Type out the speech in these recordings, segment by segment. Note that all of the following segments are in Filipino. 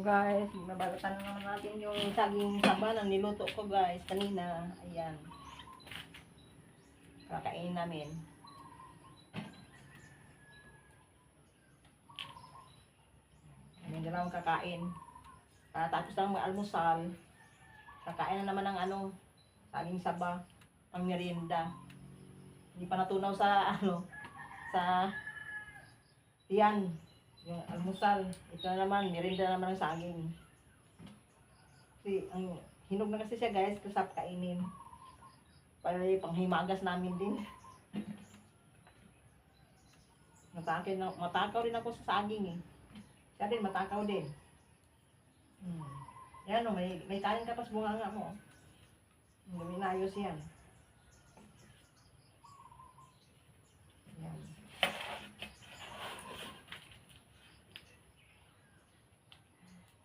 guys, nabalatan na naman natin yung saging saba na niluto ko guys kanina. Ayan. Kakainin namin. Ayan, dalawang kakain. Tapos ng almusal, kakain na naman ng saging saba, ang merienda. Hindi pa natunaw sa sa tiyan. Yung almusal, ito na naman, merienda naman ng saging. Kasi, hinog na kasi siya guys, kasap kainin. Para panghimagas namin din. Matakaw rin ako sa saging eh. Siya din, matakaw din. Yan o, may kanin ka pa sa bunganga mo. Minayos yan. Yan.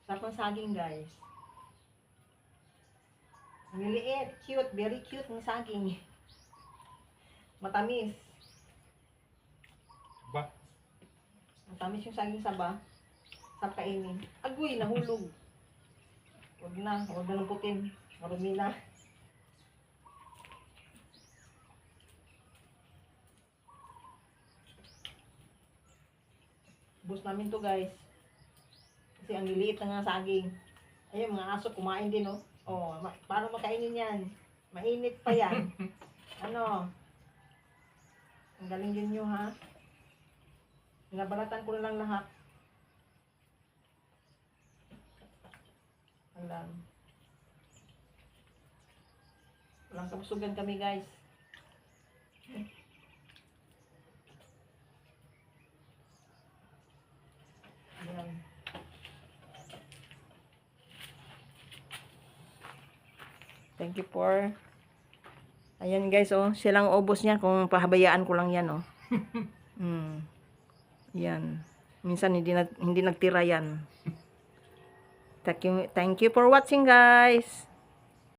Sarap ng saging guys. Maliit, cute, very cute ng saging. Matamis. Ba? Matamis yung saging saba. Sarap kainin. Agoy, nahulog. Huwag na lumputin. Marumi na. Bus namin to guys. Kasi ang liliit na nga saging. Ayun, mga aso kumain din oh. Oh, paano makainin yan? Mainit pa yan. Ang galing din nyo ha. Pinabalatan ko na lang lahat. Alam. Walang kabusugan kami guys. Ayan. Thank you for. Ayan guys, oh, silang ubos niya kung pahabayaan ko lang yan, oh. Yan. Minsan hindi nagtira yan. Thank you for watching guys.